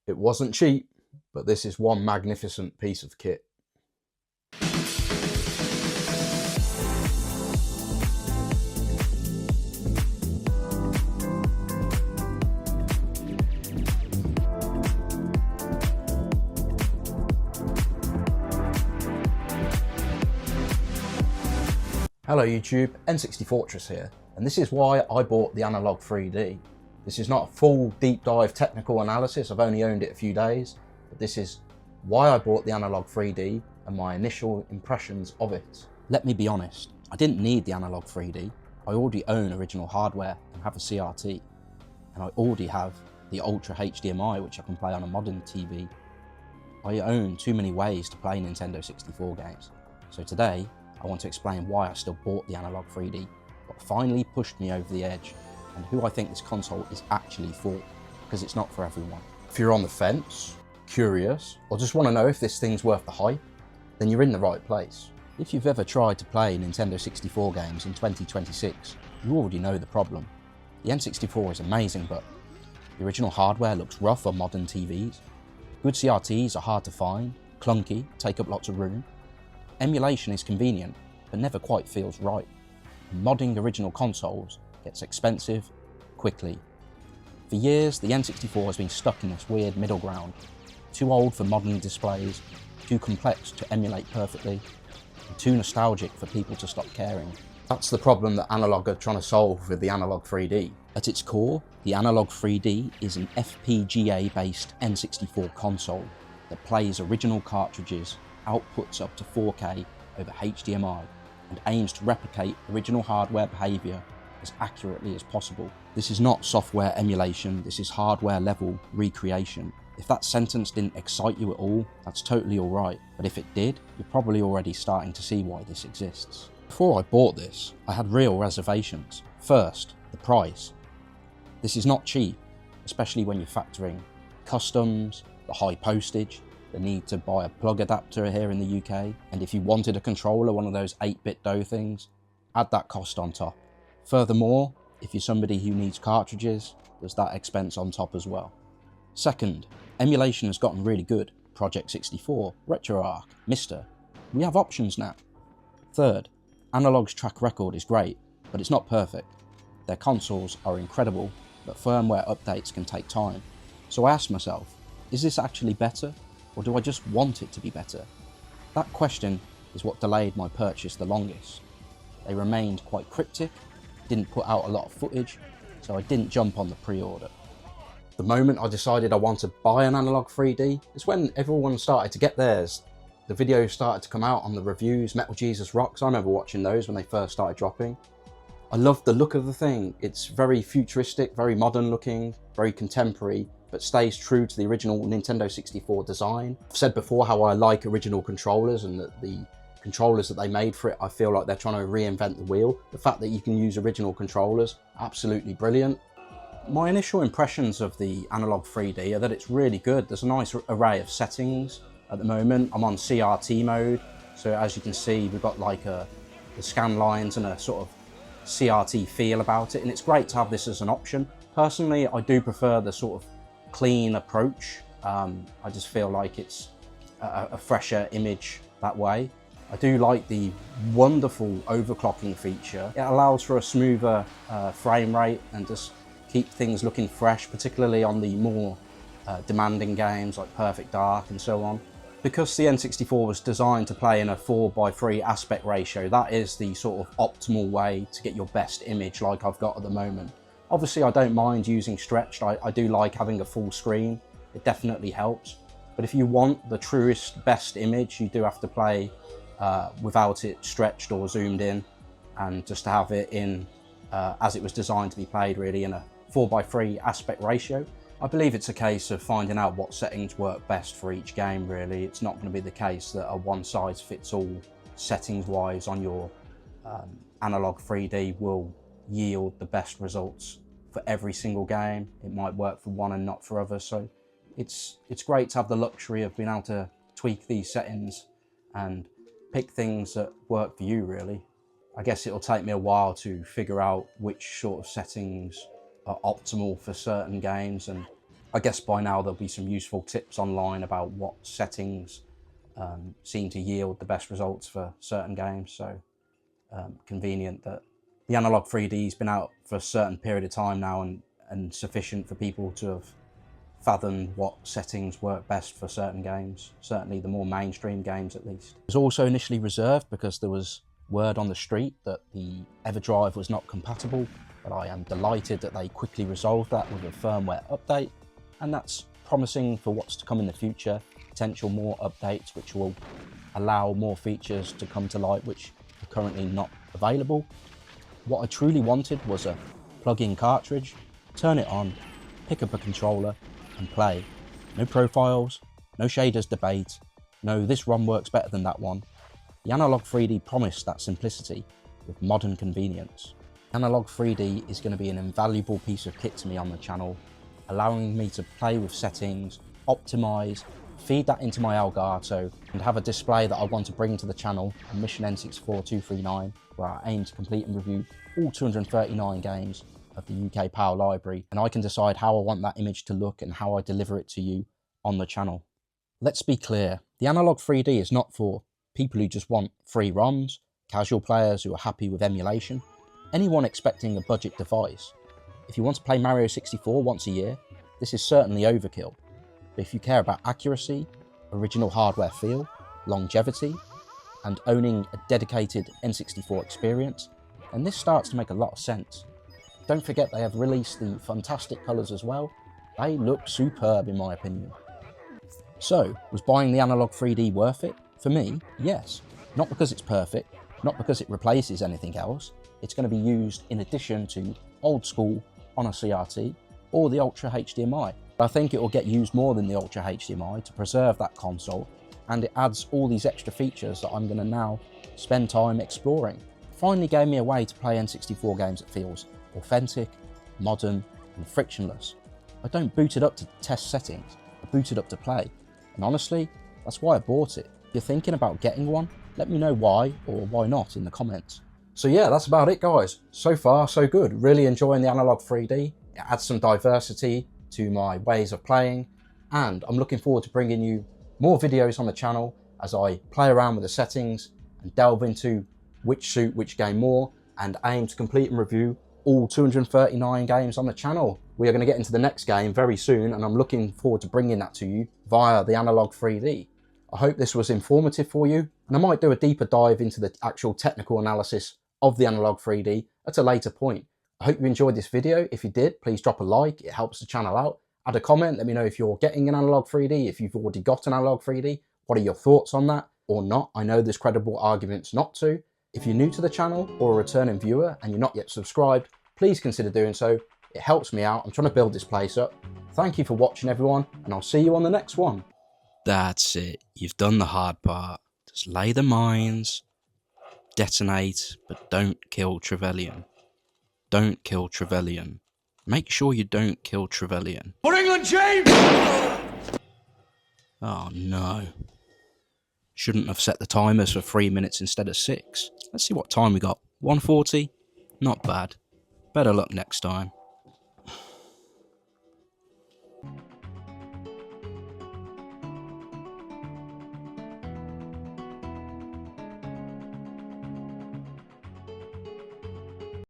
It wasn't cheap, but this is one magnificent piece of kit. Hello YouTube, N64 here, and this is why I bought the Analogue 3D. This is not a full deep dive technical analysis, I've only owned it a few days, but this is why I bought the Analogue 3D and my initial impressions of it. Let me be honest, I didn't need the Analogue 3D. I already own original hardware and have a CRT, and I already have the Ultra HDMI which I can play on a modern TV. I own too many ways to play Nintendo 64 games, so today I want to explain why I still bought the Analogue 3D, what finally pushed me over the edge, and who I think this console is actually for, because it's not for everyone. If you're on the fence, curious, or just want to know if this thing's worth the hype, then you're in the right place. If you've ever tried to play Nintendo 64 games in 2026, you already know the problem. The N64 is amazing, but the original hardware looks rough on modern TVs. Good CRTs are hard to find, clunky, take up lots of room. Emulation is convenient, but never quite feels right. And modding original consoles gets expensive quickly. For years, the N64 has been stuck in this weird middle ground. Too old for modern displays, too complex to emulate perfectly, and too nostalgic for people to stop caring. That's the problem that Analogue are trying to solve with the Analogue 3D. At its core, the Analogue 3D is an FPGA-based N64 console that plays original cartridges, outputs up to 4K over HDMI, and aims to replicate original hardware behaviour as accurately as possible. This is not software emulation, this is hardware level recreation. If that sentence didn't excite you at all, that's totally alright, but if it did, you're probably already starting to see why this exists. Before I bought this, I had real reservations. First, the price. This is not cheap, especially when you're factoring customs, the high postage, the need to buy a plug adapter here in the UK, and if you wanted a controller, one of those 8-bit dough things, add that cost on top. Furthermore, if you're somebody who needs cartridges, there's that expense on top as well. Second, emulation has gotten really good. Project 64, RetroArch, Mister. We have options now. Third, Analogue's track record is great, but it's not perfect. Their consoles are incredible, but firmware updates can take time. So I asked myself, is this actually better? Or do I just want it to be better? That question is what delayed my purchase the longest. They remained quite cryptic, didn't put out a lot of footage, so I didn't jump on the pre-order. The moment I decided I want to buy an Analogue 3D is when everyone started to get theirs. The videos started to come out on the reviews, Metal Jesus Rocks, I remember watching those when they first started dropping. I loved the look of the thing. It's very futuristic, very modern looking, very contemporary, but stays true to the original Nintendo 64 design. I've said before how I like original controllers, and that the controllers that they made for it, I feel like they're trying to reinvent the wheel. The fact that you can use original controllers, absolutely brilliant. My initial impressions of the Analogue 3D are that it's really good. There's a nice array of settings. At the moment, I'm on CRT mode, so as you can see, we've got like the scan lines and a sort of CRT feel about it, and it's great to have this as an option. Personally, I do prefer the sort of clean approach. I just feel like it's a fresher image that way. I do like the wonderful overclocking feature. It allows for a smoother frame rate and just keep things looking fresh, particularly on the more demanding games like Perfect Dark and so on. Because the N64 was designed to play in a 4:3 aspect ratio, that is the sort of optimal way to get your best image like I've got at the moment. Obviously, I don't mind using stretched. I do like having a full screen. It definitely helps. But if you want the truest, best image, you do have to play without it stretched or zoomed in, and just to have it in as it was designed to be played, really, in a 4:3 aspect ratio. I believe it's a case of finding out what settings work best for each game, really. It's not going to be the case that a one-size-fits-all settings-wise on your Analogue 3D will yield the best results for every single game. It might work for one and not for others, so it's great to have the luxury of being able to tweak these settings and pick things that work for you, really. I guess it'll take me a while to figure out which sort of settings are optimal for certain games, and I guess by now there'll be some useful tips online about what settings seem to yield the best results for certain games. So convenient that the Analogue 3D has been out for a certain period of time now and sufficient for people to have fathomed what settings work best for certain games, certainly the more mainstream games at least. It was also initially reserved because there was word on the street that the EverDrive was not compatible, but I am delighted that they quickly resolved that with a firmware update, and that's promising for what's to come in the future, potential more updates which will allow more features to come to light which are currently not available. What I truly wanted was a plug-in cartridge, turn it on, pick up a controller and play. No profiles, no shaders debate, no this ROM works better than that one. The Analogue 3D promised that simplicity with modern convenience. Analogue 3D is going to be an invaluable piece of kit to me on the channel, allowing me to play with settings, optimize, feed that into my Elgato and have a display that I want to bring to the channel on Mission N64 239, where I aim to complete and review all 239 games of the UK PAL library, and I can decide how I want that image to look and how I deliver it to you on the channel. Let's be clear, the Analogue 3D is not for people who just want free ROMs, casual players who are happy with emulation, anyone expecting a budget device. If you want to play Mario 64 once a year, this is certainly overkill. But if you care about accuracy, original hardware feel, longevity, and owning a dedicated N64 experience, then this starts to make a lot of sense. Don't forget they have released the fantastic colours as well. They look superb in my opinion. So, was buying the Analogue 3D worth it? For me, yes. Not because it's perfect, not because it replaces anything else. It's going to be used in addition to old school on a CRT or the Ultra HDMI. I think it will get used more than the Ultra HDMI to preserve that console, and it adds all these extra features that I'm going to now spend time exploring. It finally gave me a way to play N64 games that feels authentic, modern and frictionless. I don't boot it up to test settings, I boot it up to play. And honestly, that's why I bought it. If you're thinking about getting one, let me know why or why not in the comments. So yeah, that's about it guys. So far, so good. Really enjoying the Analogue 3D. It adds some diversity to my ways of playing, and I'm looking forward to bringing you more videos on the channel as I play around with the settings and delve into which suit which game more, and aim to complete and review all 239 games on the channel. We are going to get into the next game very soon, and I'm looking forward to bringing that to you via the Analogue 3D. I hope this was informative for you, and I might do a deeper dive into the actual technical analysis of the Analogue 3D at a later point. I hope you enjoyed this video. If you did, please drop a like, it helps the channel out. Add a comment, let me know if you're getting an Analogue 3D, if you've already got an Analogue 3D, what are your thoughts on that or not? I know there's credible arguments not to. If you're new to the channel or a returning viewer and you're not yet subscribed, please consider doing so. It helps me out. I'm trying to build this place up. Thank you for watching everyone, and I'll see you on the next one. That's it. You've done the hard part. Just lay the mines, detonate, but don't kill Trevelyan. Don't kill Trevelyan. Make sure you don't kill Trevelyan. For England, James! Oh no. Shouldn't have set the timers for 3 minutes instead of 6. Let's see what time we got. 1:40? Not bad. Better luck next time.